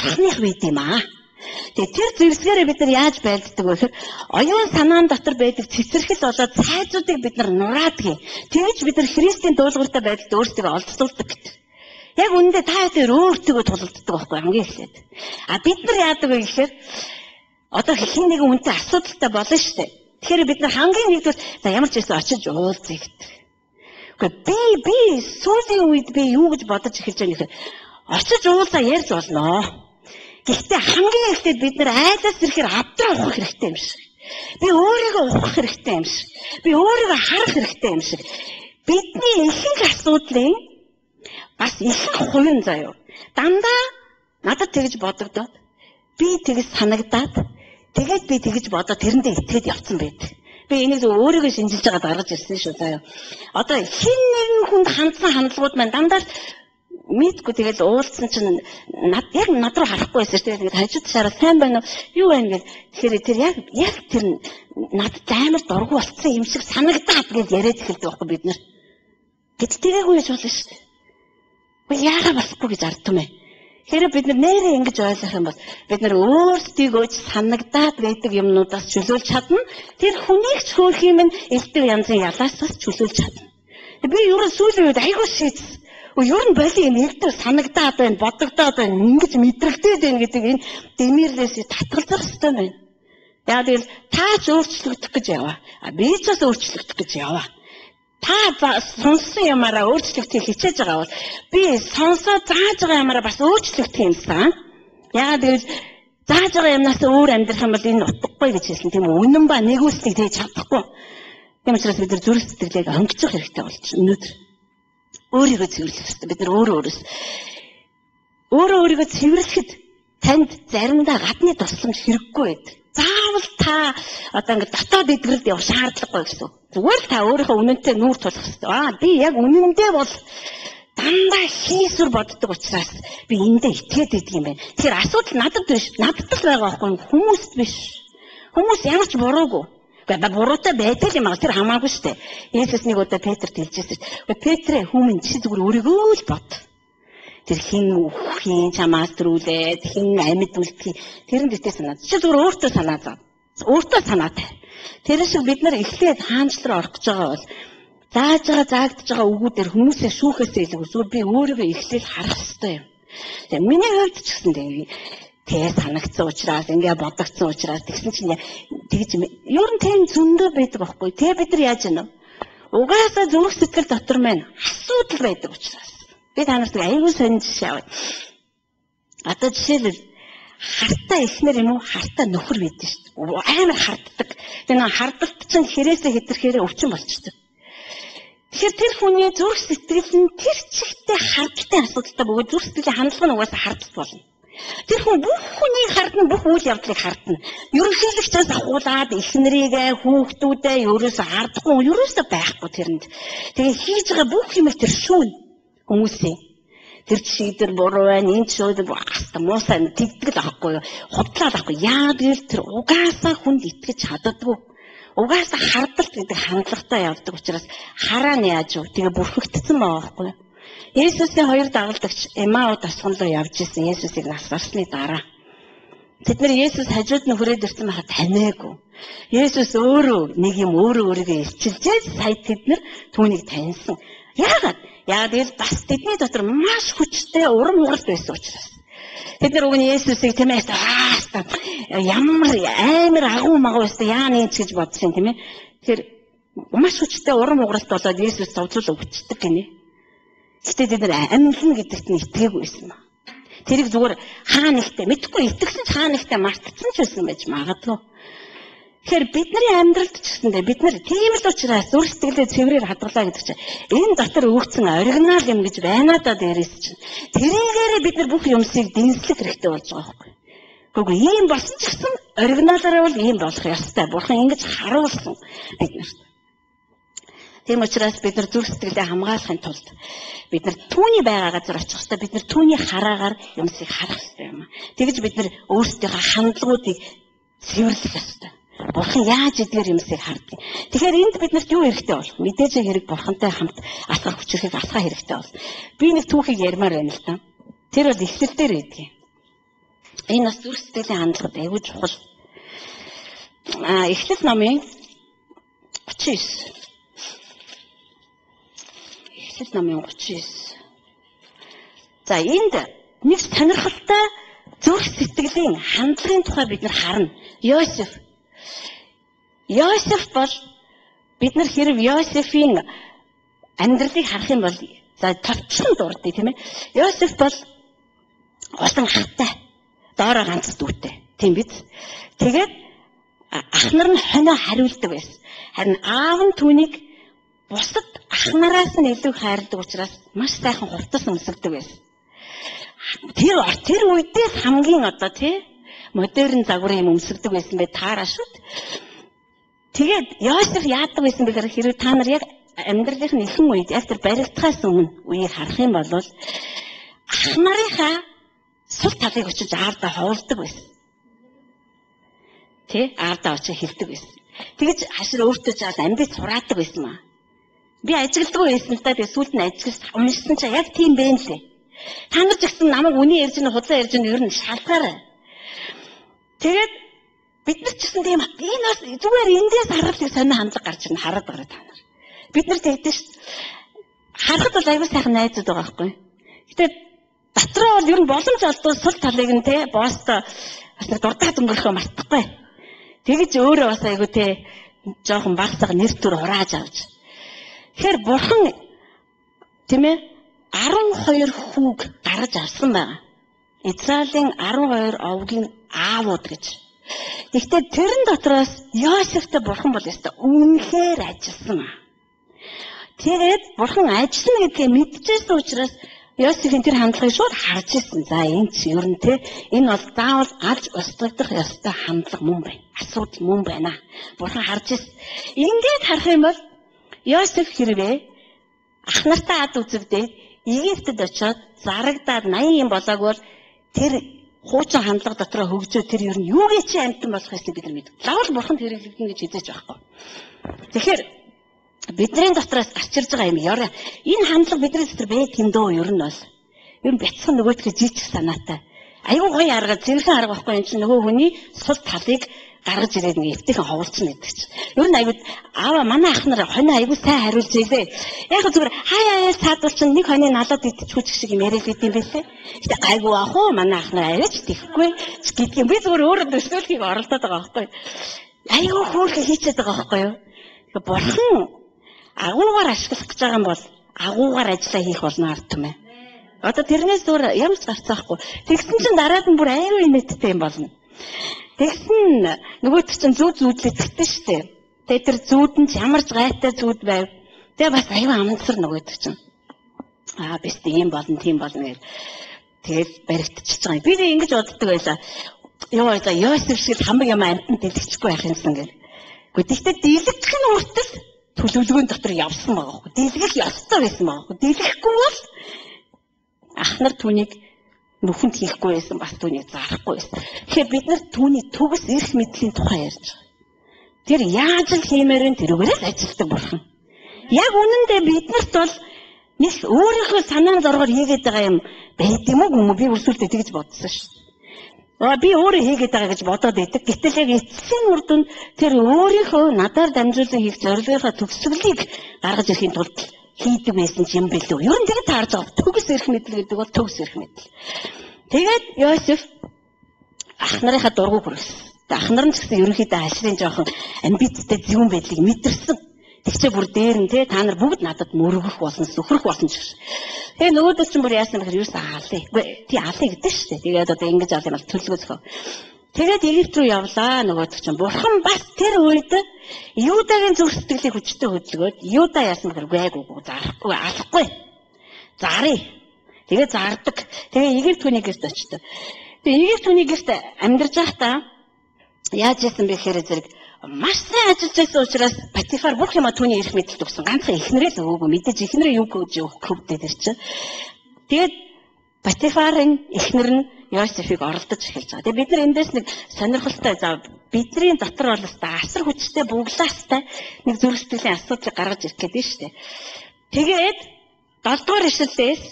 бурхных бид юм аа. Тэгээ тэр зэрэсгээрээ бид нар яаж байлддаг вэ гэхээр оюун санаан дотор байдаг цэцэрхэл болоод цайзуудыг бид нар нураадаг. Тэгж бид нар Христийн дуулууртай байдалд өөрсдөө олзуулдаг гэдэг. Яг үүндээ та тэр өөртөө тулалддаг байхгүй хамгийн эхлээд. Бид нар яадаг вэ гэхээр одоо хин нэгэн үнтэй асуудалтай болно шүү дээ. Тэгэхээр бид нар хамгийн нэгдүгээр за ямар ч байсан очиж уулзъя гэдэг. Гэхдээ би сүүлийн үед би юу гэж бодож эхэлж байгаа нөхөр очиж уулзаа ярьж болно. Гэхдээ хамгийн эхлээд бид нар айлаас ирэхээр авдраа ухах хэрэгтэй юм шиг. Би өөрийгөө ухах хэрэгтэй юм шиг. Би өөрийгөө харах хэрэгтэй юм шиг. Бидний ихэнх асуудлын бас ихэнх хувийн заяа. Дандаа надад тэгж бодогдоод би тэгж санагдаад тэгээд би тэгж бодоод тэрэндээ итгээд явцсан байдаг. Би энийг өөрийгөө шинжилж байгаа гаргаж ирсэн шүү заяа. Одоо хин нэгэн хүнд хандсан хандлагууд маань дандаа мэдгүй тэгэл уулзсан чинь яг над руу харахгүй байсан шүү. Тэгээд хажууд шараа сайн байна уу? Юу байна гэл. Тэгэхээр тэр яг тэр надад амар дургу болцсон юм шиг санагдаад гэж яриад эхэлдэг байхгүй бид нар. Гэт тэрээгүй гэж болно шүү. Яагаад болохгүй гэж ардсан бэ? Тэгэхээр бид нар нэрээ ингэж ойлгох юм бол бид нар өөрсдийгөө санагдаад байдаг юмнуудаас чөлөөлж чадна. Тэр хүнийг ч хөөх юм элдв янзын ялаас бас чөлөөлж чадна. Би юу ч сүүлийн үед айгүй шийдсэн. Ер нь боли юм элдв санагдаад байна, бодогдоод байна, ингэж мэдрэгдээд байна гэдэг энэ дэмирлээс татгалзах хэрэгтэй байна. Яг л таач өөрчлөгдөх гэж яваа. Би ч бас өөрчлөгдөх гэж яваа. Та сонссон ямаараа өөрчлөгдөхийг хичээж байгаа бол би сонсоод зааж байгаа ямаараа бас өөрчлөгдөх юмсан. Яагаад гэвэл зааж байгаа юмнаас өөр амьдрах юм бол энэ утгагүй гэж хэлсэн тийм үү? Үнэн ба нэгүслийг тэгж чадахгүй. Тийм учраас бид нар зүрх сэтгэлийг хөнгөчих хэрэгтэй болж өнөөдөр өөрийгөө цэвэрлэх хэрэгтэй. Бид нар өөрийгөө цэвэрлэхэд танд заримдаа гадны тусламж хэрэггүй байдаг. Заавал та одоо ингэ дотоод эдгэрэлд явах шаардлагагүй гэсэн. Зүгээр л та өөрийнхөө үнэнтэй нүүр тулах хэрэгтэй. Би яг үнэндээ бол дандаа хийсвэр боддог учраас би эндээ итгээд идэг юм байна. Тэгэхээр асуудал надад биш, надад л байгаа байхгүй хүмүүст биш. Хүмүүс ямар ч буруугүй. Гэхдээ буруутай байдаг юм аа тэр хамаагүй шүү дээ. Есүс нэг удаа Петрт хэлжсэн. Петрэ хүмүүс чи зүгээр өөрийгөө л бод. Тэр хин үхийн чамаас төрүүлээд хин амьд үлдхий тэрэнд итээ санаа. Чи зүгээр өөртөө санаа зов. Өөртөө санаатай. Тэр шиг бид нар эхлээд хаанчлал руу орох гэж байгаа бол заагдж байгаа үгүүдээр хүмүүсээ шүүхээс илүү зүгээр би өөрийгөө эхлээл харах хэрэгтэй юм. Тэгээ миний хувьд ч гэсэн тэгээ санагдсан учраас ингээ бодогдсон учраас тэгсэн чинь тэгж ер нь тийм зөндөө байдаг байхгүй. Тэгээ бид нар яаж яана вэ? Угаасаа зүрх сэтгэл дотор маань асуудал байдаг учраас би та нарт аюул сонь жишээ авъя. Одоо жишээлбэл хартаа эхнэр юм уу хартаа нөхөр байдаг шүү дээ. Амар харддаг. Тэгээ нэг хардалт чинь хэрээсээ хэтэрхээрээ өвчин болчихдог. Тэгэхээр тэр хүний зүрх сэтгэл нь тэр чигтээ хардлагатай асуудалтай бөгөөд зүрх сэтгэлийн хандлага нь угаасаа хардлагатай болно. Тэр хүн бүх хүний хардна, бүх үйл явдлыг хардна. Ерөнхийлөгчөөс ахуулаад эхнэрийгээ, хүүхдүүдээ ерөөсөө хардахгүй, ерөөсөө байхгүй тэрэнд. Тэгээ хийж байгаа бүх юмыг тэр шүүн хүмүүсээ. Тэр чигдэр буруу байна, энэ чигдэр аста муусаа тэгдэг л аахгүй юу. Худлаад аахгүй. Яагаад гэвэл тэр угаасаа хүнд итгэж чаддаггүй. Угаасаа хардалт гэдэг хандлагатай явдаг учраас хараа нь яаж вэ? Тэгээ бүрхэгдсэн байгаа байхгүй юу. Есүсийн хоёр дагалдагч Эмаут тосгон руу явж исэн Есүсийг насгарсны дараа. Тэд нар Есүс хажууд нь хүрээд ирсэн байхад таньаагүй. Есүс өөрөө нэг юм өөрийгөө илчилжээ сая тэд нар түүнийг таньсан. Яагаад гэвэл бас тэдний дотор маш хүчтэй урам угалт байсан учраас. Тэд нар өгн Есүсийг тийм ээ ямар амар агуу магуу байсан яа нэг гэж бодсон тийм ээ. Тэгэхээр маш хүчтэй урам угалт болоод Есүс зовлол өгчдөг гинэ. Гэтэ тэд нар амьлна гэдэгт нь итгээгүй байсан ба. Тэрийг зүгээр хаа нэгтээ мэдхгүй итгэсэн ч хаа нэгтээ мартсан ч байсан байж магадгүй. Тэгэхээр бидний амьдралд ч гэсэндээ бид нар тийм л учраас зүрх сэтгэлээ цэврээр хадгалаа гэдэг чинь энэ дотор өгсөн оригинал юм гэж байна да дээрээс чинь тэрийгээрээ бид нар бүх юмсыг дэнслэх хэрэгтэй болж байгаа байхгүй. Гэхдээ ийм болсон ч гэсэн оригиналаараа бол ийм болох ёстой. Бурхан ингэж харуулсан бид нарт. Тийм учраас бид нар зүрх сэтгэлээ хамгаалахын тулд бид нар түүний байгаа газар очих хэрэгтэй. Бид нар түүний хараагаар юмсыг харах хэрэгтэй юм. Тэгж бид нар өөрсдийнхөө хандлагуудыг цэвэрлэх хэрэгтэй. Бурхан яаж эдгээр юмсыг харддаг. Тэгэхээр энд биднэрт юу хэрэгтэй бол? Мэдээж хэрэг Бурхантай хамт алхах хүчрхийг алхах хэрэгтэй бол. Би нэг түүхийг ярмаар байна л да. Тэр бол эхлэл дээр байдаг юм. Энэ бас зүрх сэтгэлийн хандлагад аюул чухал. Эхлэл номын 39. Эхлэл номын 39. За энд нэг сонирхолтой зүрх сэтгэлийн хандлагын тухай бид нар харна. Йосеф бол бид нар хэрэг Йосефийн амьдралыг харах юм бол за товчлон дурдъя тийм ээ. Йосеф бол олон хаттай, доороо ганц дүүтэй. Тийм биз? Тэгээд ах нар нь хонио хариулдаг байсан. Харин аав нь түүнийг бусад ах нараас нь илүү хайрладаг учраас маш сайхан хувцас өмсгдөг байсан. Тэр үедээ хамгийн одоо тий модерн загварын юм өмсгдөг байсан бай таараа шүүд. Тэгээд Йосеф яадаг байсан бэхээр хэрвээ та нар яг амьдралын ихэнх үед яг тэр баригдахаас өмнө үеийг харах юм бол ах нарынхаа сул талыг очиж аавдаа ховлдог байсан. Тэ аавдаа очиж хэлдэг байсан. Тэгэж хашир өөртөө жаад амьд сураадаг байсан маа. Би ажилддаг байсан л да тэгээ сүүлд нь ажиллаж уншсан чи яг тийм бэ нэ. Та нар ч гэсэн намайг үний ярьж ин худлаа ярьж ин ер нь шалгаарай. Тэгээд бид нар ч гэсэн тийм энэ бас зүгээр эндээс харах сонио хандлага гарч ирнэ хараад байгаа та нар. Бид нар тэгдэж ш. Харахад бол аюул сайхан найзууд байгаа байхгүй. Гэтэ дотроо бол ер нь боломж олдвол сул талыг нь те боостой бас дурдаад өнгөрөхөө мартахгүй. Тэгэж өөрөө бас аюул те жоохон багцаа нэр төр хурааж авч. Тэгэхээр бурхан тийм ээ 12 хүүг гаргаж авсан байна. Израилийн 12 овгийн аавууд гэж. Гэхдээ тэрэн дотроос Йосефтэй бурхан бол ёстой үнэхээр ажилласан аа. Тэгээд бурхан ажиллана гэдгийг мэдчихсэн учраас Йосефийн тэр хандлагыг шууд харж ирсэн. За энэ ч ер нь те энэ бол заавал алж устгагдах ёстой хандлага мөн байна. Асуудал мөн байна. Бурхан харж ирсэн. Ингээд харах юм бол Йосеф хэрвээ ах нартай ад үзэгдээд Египтэд очиод зарагдаад 80 юм болоог бол тэр хуучин хандлага дотроо хөгжөө тэр ер нь юугээ чи амтан болох гэсэн бид нар мэдв. Заавал бурханд хэрэглэгдэн гэж хэлж байхгүй. Тэгэхээр бидний дотроос гарч ирж байгаа юм ёо. Энэ хандлага бидний дотор байт юм дөө ер нь бол. Ер нь бяцхан нөгөөдгөө жижиг санаатай. Аюу гоё арга зэрхэн арга байхгүй юм чинь нөгөө хүний сул талыг гаргаж ирээд нэг эвтэйхэн ховолцно гэдэг чинь. Ер нь аюу аава манай ах нар хонио аюу сайн хариулж ийлээ. Яг зүгээр хаяа саадуулчин нэг хонио налаад идчихүүч шиг юм яриад идэм байлээ. Гэтэ гайгүй ах уу манай ах нар арайч тэхгүй гэдэг юм. Би зүгээр өөрөө төсөөлхийг оролдоод байгаа байхгүй. Аюу хөөрхөн хийчихэд байгаа байхгүй юу. Тэгэхээр бурхан агуугаар ашиглах гэж байгаа юм бол агуугаар ажиллаа хийх болно ард түмээ. Одоо тэрнээс өөр ямар ч гарцаахгүй. Тэгсэн чинь дараад нь бүр аюу инээдтэй юм болно. Тэгсэн нөгөөт чинь зүүд зүүдлэгдсэн шүү дээ. Тэгээ тэр зүүдэн ч ямар ч гайтай зүүд байв. Тэгээ бас аюу амнцар нөгөөт чинь. Бист ийм болно, тийм болно гэж. Тэгээд баригдчихж байгаа юм. Би нэг ингэж боддог байлаа. Йоо за Йосеф шиг хамаг юм амтанд дэлгэчихгүй байх юмсан гэх. Гэхдээ дийлэгдэх нь үртэл төлөвлөгөөний дотор явсан байгаа хөө. Дийлгэх ёстой байсан байгаа хөө. Дийлгэхгүй бол ах нар түүнийг нүхэнд хийхгүй байсан, бас түүнийг зарахгүй байсан. Тэгэхээр бид нар түүний төгс эрх мэдлийн тухай ярьж байгаа. Тэр яаж л хиймээрэн тэрүүгээрээ ажилтдаг бурхан. Яг үнэндээ биднэрт бол нэг өөрийнхөө санаанд оргоор хийгээд байгаа юм байд юм уу? Би өсвөлдөө тэгж бодсон шүү. Би өөрөө хийгээд байгаа гэж бодоод байдаг. Гэтэл яг эцсийн үр дүнд тэр өөрийнхөө надаар дамжуулан хийх зорилгынхаа төгсгөлийг гаргаж ирэхийн тулд хийдэг байсан юм билүү. Ер нь тэгээд таарж байгаа. Төгс эрх мэдэл гэдэг бол төгс эрх мэдэл. Тэгээд Йосеф ах нарынхаа дургуй хүргэсэн. Ах нар нь ч гэсэн ерөнхийдөө хашрын жоохон амбицтай зөвөн байдлыг мэдэрсэн. Тэгчээ бүр дээр нь те та нар бүгд надад мөргөх болсон, сөхрөх болсон ч гэж. Тэгээ нөгөөдөө ч бүр яасан гэхээр юу сан алыг. Үгүй тий алыг гэдэг шүү дээ. Тэгээд одоо ингэж авах юм бол төлөвлөгөө зөхөө. Тэгээд Египт рүү явлаа нөгөөд чинь. Бурхан бас тэр үед Юдагийн зүрх сэтгэлийг хүчтэй хөдөлгөөд Юда яасан гэхээр гайгүй зарахгүй алахгүй. Зарыг. Тэгээд зардаг. Тэгээ Египт хүний гэрт очив. Тэгээ Египт хүний гэрт амьдарч байхдаа яаж ийсэн бэ гэхээр зэрэг маш сайн ажиллаж байсан учраас Патифар бүх юма түүний эрх мэдэлд өгсөн. Ганцхан эхнэрээ л өгөөгүй. Мэдээж эхнэрээ юу гэж хөвдөд ирчих. Тэгээд Патифарын эхнэр нь Йосефийг оролдож эхэлж байгаа. Тэгээ бид нар эндээс нэг сонирхолтой за бидний дотор бол асар хүчтэй буглаастай нэг зүрх сэтгэлийн асуудлыг гаргаж ирэх гэдэг нь шүү дээ. Тэгээд 7 дугаар ишлэлээс